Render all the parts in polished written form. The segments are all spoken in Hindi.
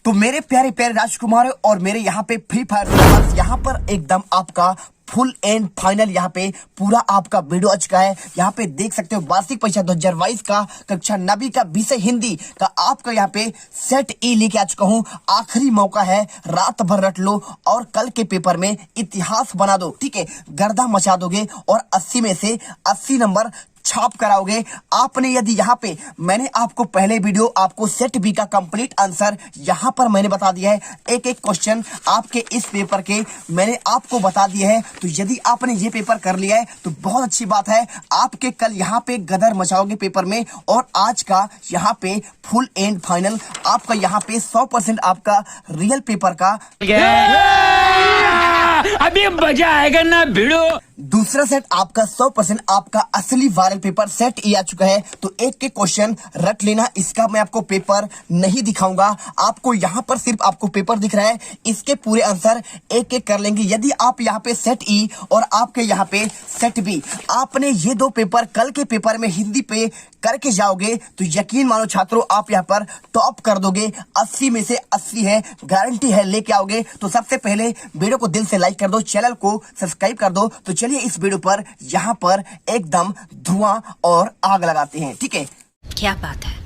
तो मेरे प्यारे प्यारे राजकुमार और मेरे यहाँ पे फ्री फायर यहाँ पर एकदम आपका फुल एंड फाइनल यहाँ पे पूरा आपका वीडियो आ चुका है। यहाँ पे देख सकते हो वार्षिक परीक्षा 2022 का कक्षा 9वीं का विषय हिंदी का आपका यहाँ पे सेट ई लेके आ चुका हूँ। आखिरी मौका है, रात भर रट लो और कल के पेपर में इतिहास बना दो। ठीक है, गर्दा मचा दोगे और 80 में से 80 नंबर छाप कराओगे। आपने यदि यहाँ पे मैंने आपको पहले वीडियो आपको सेट बी का कंप्लीट आंसर यहाँ पर मैंने बता दिया है, एक एक क्वेश्चन आपके इस पेपर के मैंने आपको बता दिए हैं। तो यदि आपने ये पेपर कर लिया है तो बहुत अच्छी बात है, आपके कल यहाँ पे गदर मचाओगे पेपर में। और आज का यहाँ पे फुल एंड फाइनल आपका यहाँ पे 100% आपका रियल पेपर का अभी मजा आएगा ना भिड़ो। दूसरा सेट आपका 100% आपका असली वायरल पेपर सेट ई आ चुका है। तो एक एक क्वेश्चन रट लेना, इसका मैं आपको पेपर नहीं दिखाऊंगा, आपको यहाँ पर सिर्फ आपको पेपर दिख रहा है, इसके पूरे आंसर एक एक कर लेंगे। यदि आप यहाँ पे सेट ई और आपके यहाँ पे सेट बी आपने ये दो पेपर कल के पेपर में हिंदी पे करके जाओगे तो यकीन मानो छात्रों आप यहाँ पर टॉप कर दोगे। 80 में से 80 है, गारंटी है लेके आओगे। तो सबसे पहले वीडियो को दिल से लाइक कर दो, चैनल को सब्सक्राइब कर दो। तो चलिए इस वीडियो पर यहाँ पर एकदम धुआं और आग लगाते हैं। ठीक है, क्या बात है।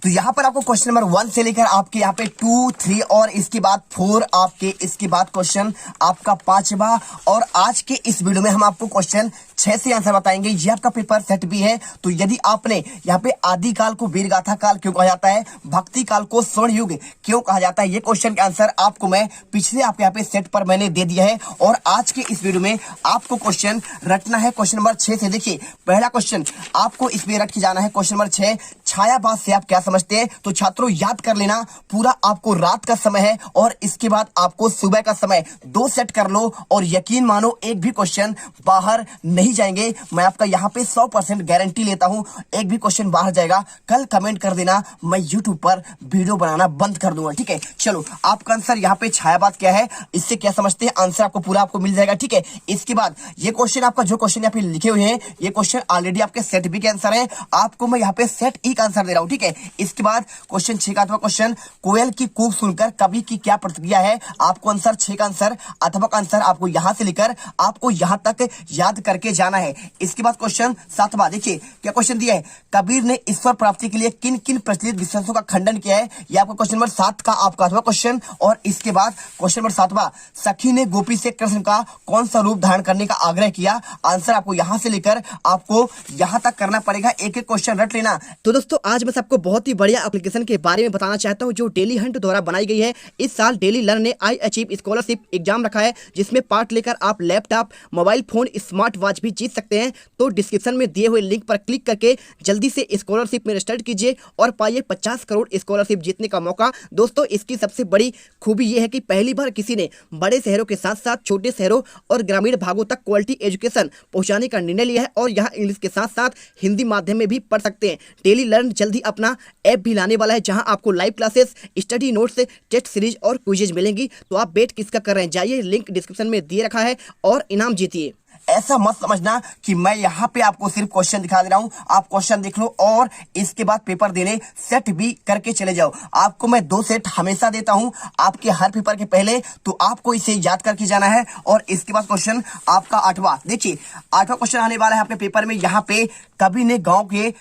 तो यहाँ पर आपको क्वेश्चन नंबर 1 से लेकर आपके यहाँ पे 2, 3 और इसके बाद 4 आपके इसके बाद क्वेश्चन आपका 5वां। और आज के इस वीडियो में हम आपको क्वेश्चन 6 से आंसर बताएंगे। ये आपका पेपर सेट भी है। तो यदि आपने यहाँ पे आदिकाल को वीरगाथा काल क्यों कहा जाता है, भक्ति काल को स्वर्ण युग क्यों कहा जाता है, ये क्वेश्चन के आंसर आपको मैं पिछले आपके यहाँ पे सेट पर मैंने दे दिया है। और आज के इस वीडियो में आपको क्वेश्चन रटना है क्वेश्चन नंबर 6 से। देखिए पहला क्वेश्चन आपको इसमें रट के जाना है। क्वेश्चन नंबर 6, छायावास से आप क्या समझते हैं। तो छात्रों याद कर लेना, पूरा आपको रात का समय है और इसके बाद आपको सुबह का समय, 2 सेट कर लो और यकीन मानो एक भी क्वेश्चन बाहर नहीं जाएंगे। मैं आपका यहाँ पे 100% गारंटी लेता हूँ, एक भी क्वेश्चन बाहर जाएगा कल कमेंट कर देना, मैं यूट्यूब पर वीडियो बनाना बंद कर दूंगा। ठीक है, चलो आपका आंसर यहाँ पे छायावास क्या है, इससे क्या समझते हैं, आंसर आपको पूरा आपको मिल जाएगा। ठीक है, इसके बाद ये क्वेश्चन आपका जो क्वेश्चन यहाँ पे लिखे हुए हैं ये क्वेश्चन ऑलरेडी आपके सेट बी के आंसर है, आपको मैं यहाँ पे सेट ई का आंसर दे रहा हूँ। ठीक है, इसके बाद क्वेश्चन 6 का अथवा क्वेश्चन, कोयल की कूक सुनकर कवि की क्या प्रतिक्रिया है। आपको आंसर 6 का आंसर अथवा का आंसर आपको यहां से लेकर आपको यहां तक याद करके जाना है। इसके बाद क्वेश्चन 7वां, देखिए क्या क्वेश्चन दिया है, कबीर ने ईश्वर प्राप्ति के लिए किन किन प्रचलित विश्वासों का खंडन किया है। यह आपका क्वेश्चन नंबर 7 का आपका अथवा क्वेश्चन। और इसके बाद क्वेश्चन नंबर 7वां, सखी ने गोपी से कृष्ण का कौन सा रूप धारण करने का आग्रह किया। आंसर आपको यहां से लेकर आपको यहां तक करना पड़ेगा, एक एक क्वेश्चन रट लेना। तो दोस्तों आज मैं आपको बहुत ही बढ़िया एप्लीकेशन के बारे में बताना चाहता हूं जो डेली हंट द्वारा बनाई गई है। इस साल डेली लर्न ने आई अचीव स्कॉलरशिप एग्जाम रखा है, जिसमें पार्ट लेकर आप laptop, mobile phone, smart watch भी जीत सकते हैं। तो डिस्क्रिप्शन में दिए हुए लिंक पर क्लिक करके जल्दी से स्कॉलरशिप में रजिस्टर कीजिए और पाइए 50 करोड़ स्कॉलरशिप जीतने का मौका। दोस्तों इसकी सबसे बड़ी खूबी यह है कि पहली बार किसी ने बड़े शहरों के साथ साथ छोटे शहरों और ग्रामीण भागों तक क्वालिटी एजुकेशन पहुंचाने का निर्णय लिया है और यहाँ इंग्लिश के साथ साथ हिंदी माध्यम में भी पढ़ सकते हैं। डेली लर्न जल्दी अपना ऐप भी लाने वाला है, जहां आपको live classes, study notes, test series और क्विजेज मिलेंगी। तो आप वेट किसका कर रहे हैं, जाइए लिंक डिस्क्रिप्शन में दिए रखा है और इनाम जीतिए। ऐसा मत समझना कि मैं यहाँ पे आपको सिर्फ क्वेश्चन दिखा दे रहा हूँ, आप क्वेश्चन देख लो और इसके बाद पेपर देने सेट भी करके चले जाओ। आपको मैं 2 सेट हमेशा देता हूँ आपके हर पेपर के पहले, तो आपको इसे याद करके जाना है। और इसके बाद क्वेश्चन आपका 8वां, देखिए 8वां क्वेश्चन आने वाला है आपके पेपर में। यहाँ पे कवि ने गाँव के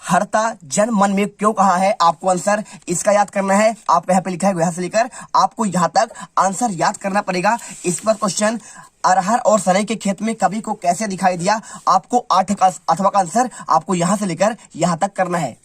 हरता जन मन में क्यों कहा है, आपको आंसर इसका याद करना है। आप यहाँ पे लिखा है यहाँ से लेकर आपको यहाँ तक आंसर याद करना पड़ेगा। इस पर क्वेश्चन, अरहर और सनई के खेत में कवि को कैसे दिखाई दिया। आपको 8 का अथवा का आंसर आपको यहां से लेकर यहां तक करना है।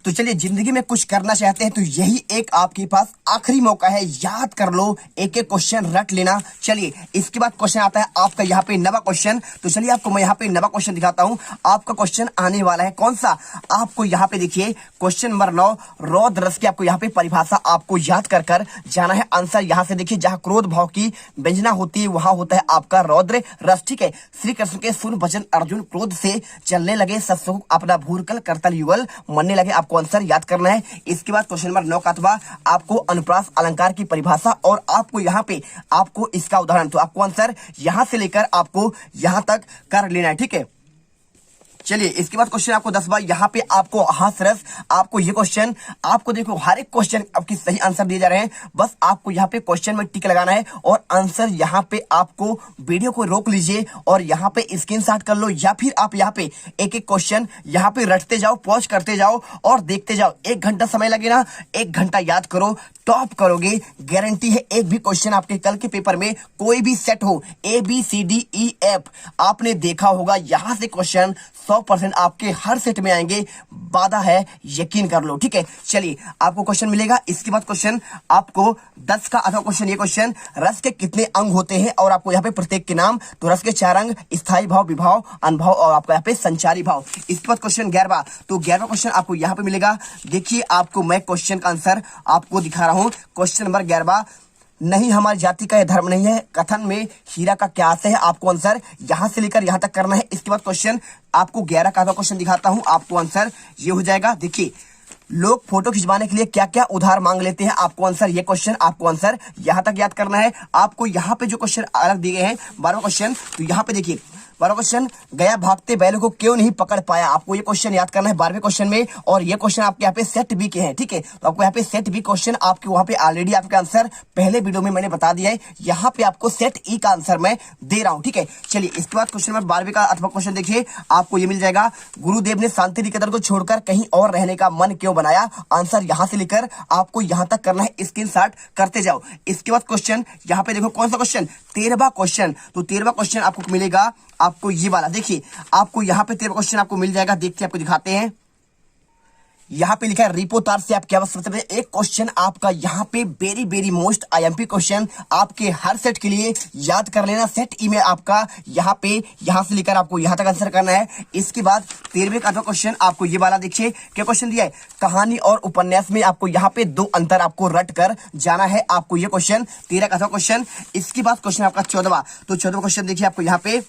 तो चलिए जिंदगी में कुछ करना चाहते हैं तो यही एक आपके पास आखिरी मौका है, याद कर लो, एक एक क्वेश्चन रट लेना। चलिए इसके बाद क्वेश्चन आता है आपका यहाँ पे 9वां क्वेश्चन। तो चलिए आपको मैं यहाँ पे 9वां क्वेश्चन दिखाता हूँ। आपका क्वेश्चन आने वाला है कौन सा, आपको यहाँ पे देखिए क्वेश्चन नंबर 9, रौद्र रस की आपको यहाँ पे परिभाषा आपको याद कर कर जाना है। आंसर यहाँ से देखिए, जहाँ क्रोध भाव की व्यंजना होती है वहां होता है आपका रौद्र रस। ठीक है, श्री कृष्ण के सुन वचन अर्जुन क्रोध से चलने लगे, सत्सुख अपना भूरकल करतल युगल मनने लगे। आपको आंसर याद करना है। इसके बाद क्वेश्चन नंबर 9 का अथवा आपको अनुप्रास अलंकार की परिभाषा और आपको यहाँ पे आपको इसका उदाहरण, तो आपको आंसर यहां से लेकर आपको यहां तक कर लेना है। ठीक है, चलिए इसके बाद क्वेश्चन आपको 10 बार यहाँ पे आपको हाथ रस आपको ये क्वेश्चन आपको देखो हर एक क्वेश्चन आपकी सही आंसर दिए जा रहे हैं। बस आपको यहाँ पे क्वेश्चन में टिक लगाना है और आंसर यहाँ पे आपको वीडियो को रोक लीजिए और यहाँ पे स्क्रीनशॉट कर लो या फिर आप यहाँ पे एक एक क्वेश्चन यहाँ पे रटते जाओ, पॉज करते जाओ और देखते जाओ। 1 घंटा समय लगे ना, 1 घंटा याद करो, टॉप करोगे, गारंटी है। एक भी क्वेश्चन आपके कल के पेपर में कोई भी सेट हो ABCDEF आपने देखा होगा, यहाँ से क्वेश्चन 100% आपके हर सेट में आएंगे, वादा है, यकीन कर लो। ठीक है, चलिए आपको क्वेश्चन मिलेगा। इसके बाद क्वेश्चन आपको 10 का अथवा क्वेश्चन ये क्वेश्चन रस के कितने अंग होते हैं और आपको यहाँ पे प्रत्येक के नाम। तो रस के 4 अंग, स्थायी भाव, विभाव, अनुभव और आपका यहाँ पे संचारी भाव। इसके बाद क्वेश्चन 11वां, तो 11वां क्वेश्चन आपको यहाँ पे मिलेगा। देखिए आपको मैं क्वेश्चन का आंसर आपको दिखा रहा हूँ। क्वेश्चन नंबर 11वां, नहीं हमारी जाति का यह धर्म नहीं है, कथन में हीरा का क्या अर्थ है। आपको आंसर यहां से लेकर यहां तक करना है। इसके बाद क्वेश्चन आपको 11 का क्वेश्चन दिखाता हूं, आपको आंसर ये हो जाएगा। देखिए लोग फोटो खिंचवाने के लिए क्या क्या उधार मांग लेते हैं। आपको आंसर ये क्वेश्चन आपको आंसर यहां तक याद करना है। आपको यहाँ पे जो क्वेश्चन अलग दिए गए हैं 12वां क्वेश्चन, तो यहाँ पे देखिए 12वां क्वेश्चन, गया भागते बैलों को क्यों नहीं पकड़ पाया। आपको ये क्वेश्चन याद करना है 12वें क्वेश्चन में। और ये क्वेश्चन आपके यहाँ पे सेट बी के हैं। ठीक है, तो आपको यहाँ पे सेट बी क्वेश्चन आपके वहां पे ऑलरेडी आपका आंसर पहले वीडियो में मैंने बता दिया है। यहाँ पे आपको सेट ई का आंसर मैं दे रहा हूँ। ठीक है, चलिए इसके बाद क्वेश्चन नंबर 12वें का अथवा क्वेश्चन देखिए, आपको ये मिल जाएगा। गुरुदेव ने शांति निकेतन को छोड़कर कहीं और रहने का मन क्यों बनाया। आंसर यहाँ से लेकर आपको यहाँ तक करना है, स्क्रीनशॉट करते जाओ। इसके बाद क्वेश्चन यहाँ पे देखो कौन सा क्वेश्चन, 13वां क्वेश्चन। तो 13वां क्वेश्चन आपको मिलेगा, आपको ये वाला। देखिए आपको यहाँ पे 13वां क्वेश्चन आपको मिल जाएगा। देखते हैं, आपको दिखाते हैं। यहाँ पे लिखा है रिपो तार से आप क्या मतलब है। एक क्वेश्चन आपका यहाँ पे very very most IMP question आपके हर सेट के लिए याद कर लेना। सेट ई में आपका यहाँ पे यहाँ से लेकर आपको यहाँ तक आंसर करना है। इसके बाद 13वें का क्वेश्चन आपको ये वाला देखिए क्या क्वेश्चन दिया है। कहानी और उपन्यास में आपको यहाँ पे 2 अंतर आपको रट कर जाना है। आपको ये क्वेश्चन 13 का क्वेश्चन। इसके बाद क्वेश्चन आपका 14वां, तो 14वां क्वेश्चन देखिए आपको यहाँ पे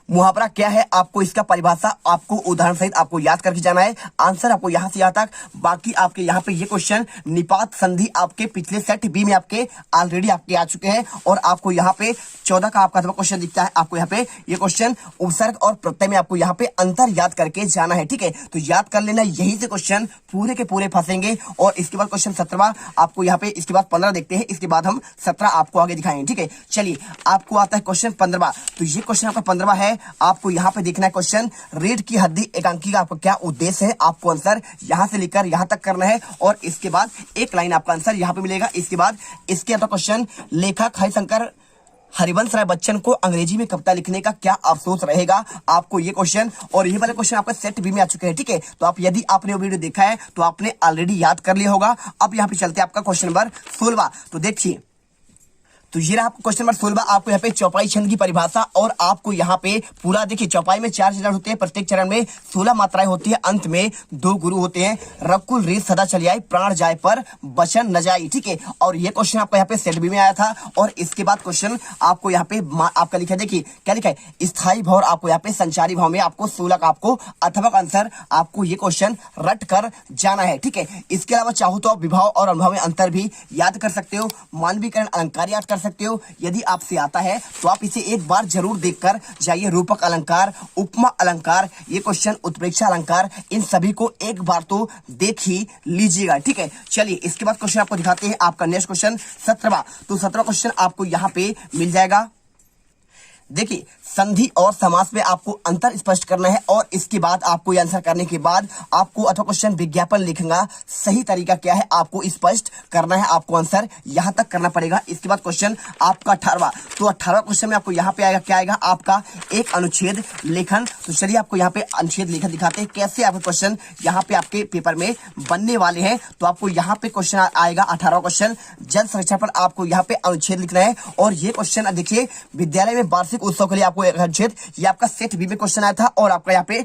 मुहावरा क्या है। आपको इसका परिभाषा आपको उदाहरण सहित आपको याद करके जाना है। आंसर आपको यहां से यहां तक। बाकी आपके यहाँ पे ये क्वेश्चन निपात संधि आपके पिछले सेट बी में आपके ऑलरेडी आपके आ चुके हैं। और आपको यहाँ पे 14 का आपका क्वेश्चन दिखता है। आपको यहाँ पे ये क्वेश्चन उपसर्ग और प्रत्यय में आपको यहाँ पे अंतर याद करके जाना है। ठीक है, तो याद कर लेना, यही से क्वेश्चन पूरे के पूरे फंसेंगे। और इसके बाद क्वेश्चन 17वां आपको यहाँ पे, इसके बाद 15 देखते हैं, इसके बाद हम 17 आपको आगे दिखाएंगे। ठीक है, चलिए आपको आता है क्वेश्चन 15वां। तो ये क्वेश्चन आपका 15वां है। आपको यहाँ पे देखना है क्वेश्चन, रीढ़ की हड्डी एकांकी का आपका क्या उद्देश्य है। आपको आंसर यहाँ से लेकर यहाँ तक करना है। और इसके बाद एक लाइन आपका आंसर यहाँ पे मिलेगा। इसके बाद इसके अंदर क्वेश्चन, लेखक हरिशंकर हरिवंश राय बच्चन को अंग्रेजी में कविता लिखने का क्या अफसोस रहेगा। आपको ये क्वेश्चन और ये वाले क्वेश्चन आपका सेट बी में आ चुके हैं। ठीक है, तो आप यदि आपने वो वीडियो देखा है तो आपने ऑलरेडी याद कर लिया होगा। अब यहाँ पे चलते हैं आपका क्वेश्चन नंबर 16। तो देखिए, तो ये रहा आपको क्वेश्चन नंबर 16। आपको यहाँ पे चौपाई छंद की परिभाषा और आपको यहाँ पे पूरा देखिए, चौपाई में 4 चरण होते हैं, प्रत्येक चरण में 16 मात्राएं होती है, अंत में 2 गुरु होते हैं। रकुल रीत सदा चली आई, प्राण जाए पर वचन न जाई। ठीक है, और ये क्वेश्चन आपका यहाँ पे सेट बी में आया था। और इसके बाद क्वेश्चन आपको यहाँ पे आपका लिखा है, देखिए क्या लिखा है, स्थायी भाव। आपको यहाँ पे संचारी भाव में आपको 16 का आपको अथवा का आंसर आपको ये क्वेश्चन रट कर जाना है। ठीक है, इसके अलावा चाहो तो आप विभाव और अनुभव में अंतर भी याद कर सकते हो, मानवीकरण अलंकार याद कर सकते हो। यदि आपसे आता है तो आप इसे एक बार जरूर देखकर जाइए। रूपक अलंकार, उपमा अलंकार, ये क्वेश्चन उत्प्रेक्षा अलंकार, इन सभी को एक बार तो देख ही लीजिएगा। ठीक है, चलिए इसके बाद क्वेश्चन आपको दिखाते हैं। आपका नेक्स्ट क्वेश्चन 17वां। तो 17वां क्वेश्चन आपको यहाँ पे मिल जाएगा। देखिए, संधि और समास में आपको अंतर स्पष्ट करना है। और इसके बाद आपको ये आंसर करने के बाद आपको अथवा क्वेश्चन विज्ञापन लिखूंगा, सही तरीका क्या है आपको स्पष्ट करना है। आपको आंसर यहां तक करना पड़ेगा। इसके बाद क्वेश्चन आपका 18वां। तो 18वां क्वेश्चन में आपको यहाँ पे आएगा, क्या आएगा आपका एक अनुच्छेद लेखन। तो चलिए आपको यहाँ पे अनुच्छेद लेखन दिखाते हैं, कैसे आपके क्वेश्चन यहाँ पे आपके पेपर में बनने वाले हैं। तो आपको यहाँ पे क्वेश्चन आएगा 18वां क्वेश्चन, जल संरक्षण पर आपको यहाँ पे अनुच्छेद लिखना है। और ये क्वेश्चन देखिए, विद्यालय में वार्षिक उत्सव के लिए आपको एक अनुच्छेद, ये आपका सेट बी में क्वेश्चन आया था और आपका यहाँ पे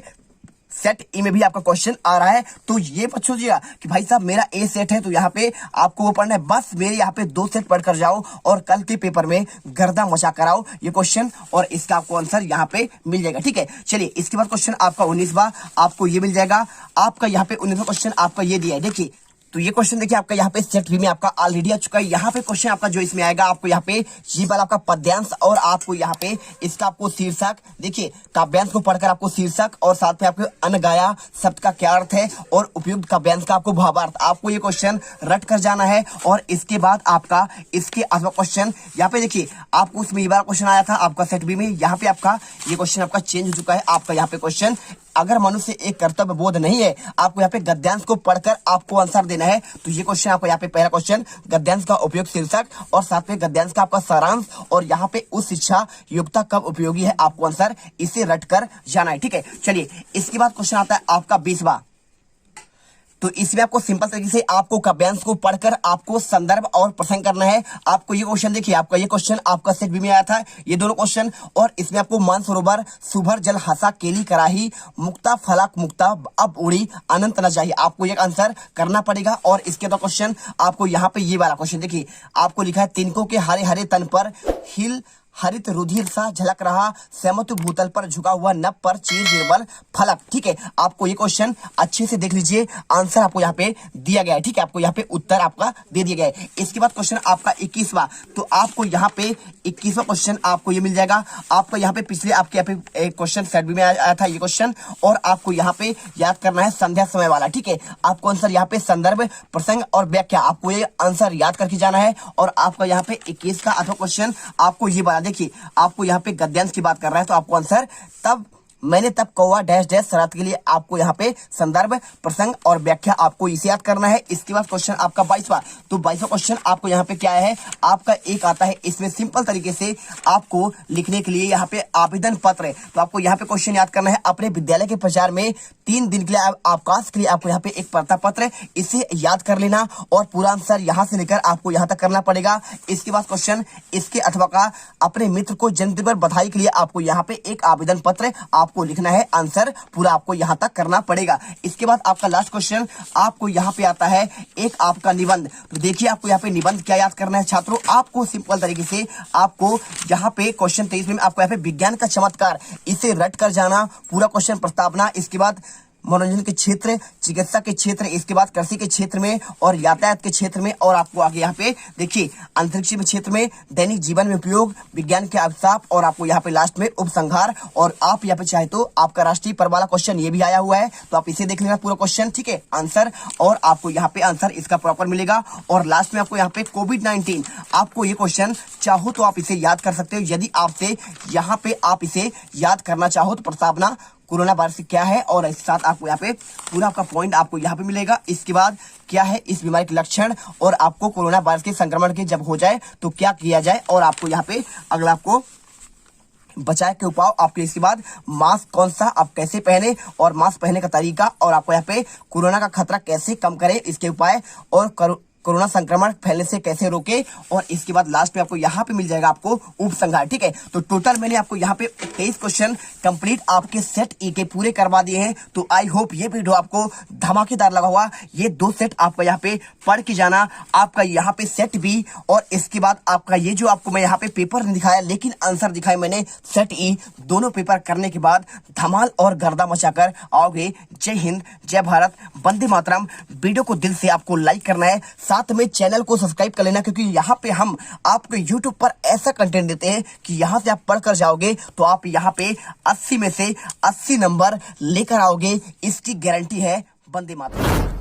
सेट ई में भी आपका क्वेश्चन आ रहा है। तो ये मत सोचिएगा कि भाई साहब मेरा ए सेट है तो यहाँ पे आपको वो पढ़ना है। बस मेरे यहाँ पे 2 सेट पढ़ कर जाओ और कल के पेपर में गर्दा मचा कर आओ ये क्वेश्चन, और इसका आपको आंसर यहाँ पे मिल जाएगा। ठीक है, चलिए इसके बाद क्वेश्चन आपका 19वां आपको ये मिल जाएगा। आपका यहाँ पे 19वां क्वेश्चन आपका ये दिया है। देखिए, तो ये क्वेश्चन देखिए आपका यहाँ पे सेट बी में आपका ऑलरेडी आ चुका है। यहाँ पे क्वेश्चन आपका जो इसमें आएगा आपको यहाँ पे ये वाला आपका पद्यांश और आपको यहाँ पे इसका आपको शीर्षक, देखिए काव्यांश को पढ़कर आपको शीर्षक और साथ में आपको अनगाया शब्द का क्या अर्थ है और उपयुक्त काव्यांश का आपको भावार्थ, आपको ये क्वेश्चन रट कर जाना है। और इसके बाद आपका इसके अथवा क्वेश्चन यहाँ पे देखिए आपको उसमें ये वाला क्वेश्चन आया था आपका सेट बी में, यहाँ पे आपका ये क्वेश्चन आपका चेंज हो चुका है। आपका यहाँ पे क्वेश्चन अगर मनुष्य एक कर्तव्य बोध नहीं है, आपको यहाँ पे गद्यांश को पढ़कर आपको आंसर देना है। तो ये क्वेश्चन आपको यहाँ पे पहला क्वेश्चन गद्यांश का उपयोग शीर्षक और साथ में गद्यांश का आपका सारांश और यहाँ पे उस शिक्षा योग्यता कब उपयोगी है, आपको आंसर इसे रट कर जाना है। ठीक है, चलिए इसके बाद क्वेश्चन आता है आपका 20वां। तो इसमें आपको सिंपल तरीके से आपको काव्यांश को पढ़कर आपको संदर्भ और प्रसंग करना है। आपको ये क्वेश्चन देखिए, आपका ये क्वेश्चन आपका सेट बी में आया था, ये दोनों क्वेश्चन। और इसमें आपको मानसरोवर सुभर जल हंसा केली कराही मुक्ता फलक मुक्ता अब उड़ी अनंत न चाहिए, आपको ये आंसर करना पड़ेगा। और इसके दो क्वेश्चन आपको यहाँ पे ये वाला क्वेश्चन देखिए, आपको लिखा है तिनकों के हरे हरे तन पर हिल हरित रुधिर सा झलक रहा सहमत भूतल पर झुका हुआ नभ पर चीर निर्बल फलक। ठीक है, आपको ये क्वेश्चन अच्छे से देख लीजिए, आंसर आपको यहाँ पे दिया गया है। ठीक है, आपको यहाँ पे उत्तर आपका दे दिया गया है। इसके बाद क्वेश्चन आपका 21वां। तो आपको यहाँ पे 21वां क्वेश्चन आपको ये मिल जाएगा। आपको यहाँ पे पिछले आपके यहाँ पे एक क्वेश्चन सेट बी में आया था ये क्वेश्चन, और आपको यहाँ पे याद करना है संध्या समय वाला। ठीक है, आपको आंसर यहाँ पे संदर्भ प्रसंग और व्याख्या, आपको ये आंसर याद करके जाना है। और आपका यहाँ पे 21 का अथवा क्वेश्चन आपको ये बता, देखिए आपको यहाँ पे गद्यांश की बात कर रहा है, तो आपको आंसर तब मैंने तब कौवा डैश डैश शरारत के लिए, आपको यहाँ पे संदर्भ प्रसंग और व्याख्या आपको इसे याद करना है। इसके बाद क्वेश्चन आपका 22वां। तो 22वां क्वेश्चन आपको यहाँ पे क्या है, आपका एक आता है, इसमें सिंपल तरीके से आपको लिखने के लिए यहाँ पे आवेदन पत्र। तो आपको यहाँ पे क्वेश्चन याद करना है, अपने विद्यालय के प्रचार में 3 दिन के लिए अवकाश के लिए आपको यहाँ पे एक वार्ता पत्र, इसे याद कर लेना और पूरा आंसर यहाँ से लेकर आपको यहाँ तक करना पड़ेगा। इसके बाद क्वेश्चन इसके अथवा का अपने मित्र को जन्मदिन पर बधाई के लिए आपको यहाँ पे एक आवेदन पत्र आपको लिखना है, आंसर पूरा आपको यहां तक करना पड़ेगा। इसके बाद आपका लास्ट क्वेश्चन आपको यहां पे आता है एक आपका निबंध। तो देखिए आपको यहां पे निबंध क्या याद करना है छात्रों, आपको सिंपल तरीके से आपको यहां पे क्वेश्चन 23 में आपको यहां पे विज्ञान का चमत्कार, इसे रट कर जाना पूरा क्वेश्चन प्रस्तावना। इसके बाद मनोरंजन के क्षेत्र, चिकित्सा के क्षेत्र, इसके बाद कृषि के क्षेत्र में और यातायात के क्षेत्र में, और आपको आगे यहाँ पे देखिए अंतरिक्ष में क्षेत्र में, दैनिक जीवन में उपयोग, विज्ञान के अभिशाप, और आपको यहाँ पे लास्ट में उपसंहार। और आप यहाँ पे चाहे तो आपका राष्ट्रीय पर्व वाला क्वेश्चन ये भी आया हुआ है, तो आप इसे देख लेना पूरा क्वेश्चन। ठीक है, आंसर, और आपको यहाँ पे आंसर इसका प्रॉपर मिलेगा। और लास्ट में आपको यहाँ पे कोविड-19, आपको ये क्वेश्चन चाहो तो आप इसे याद कर सकते हो, यदि आपसे यहाँ पे आप इसे याद करना चाहो तो प्रस्तावना कोरोना वायरस क्या है, और इसके साथ आपको यहाँ पे पूरा आपका पॉइंट आपको यहाँ पे मिलेगा। इसके बाद क्या है इस बीमारी के लक्षण, और आपको कोरोना वायरस के संक्रमण के जब हो जाए तो क्या किया जाए, और आपको यहाँ पे अगला आपको बचाव के उपाय, आपके इसके बाद मास्क कौन सा आप कैसे पहने और मास्क पहनने का तरीका, और आपको यहाँ पे कोरोना का खतरा कैसे कम करे इसके उपाय, और कोरोना संक्रमण फैलने से कैसे रोके, और इसके बाद लास्ट में आपको यहाँ पे मिल जाएगा आपको उपसंहार। ठीक है, तो टोटल मैंने आपको यहाँ पे 23 क्वेश्चन कंप्लीट आपके सेट ई के पूरे करवा दिए हैं। तो आई होप ये वीडियो आपको धमाकेदार लगा हुआ। ये 2 सेट आपका यहाँ पे पढ़ के जाना, आपका यहाँ पे सेट बी, और इसके बाद आपका ये जो आपको मैं यहाँ पे पेपर नहीं दिखाया लेकिन आंसर दिखाए मैंने सेट ई, दोनों पेपर करने के बाद धमाल और गर्दा मचाकर आओगे। जय हिंद, जय भारत, वंदे मातरम। वीडियो को दिल से आपको लाइक करना है, साथ में चैनल को सब्सक्राइब कर लेना, क्योंकि यहाँ पे हम आपको YouTube पर ऐसा कंटेंट देते हैं कि यहाँ से आप पढ़कर जाओगे तो आप यहाँ पे 80 में से 80 नंबर लेकर आओगे, इसकी गारंटी है। वंदे मातरम।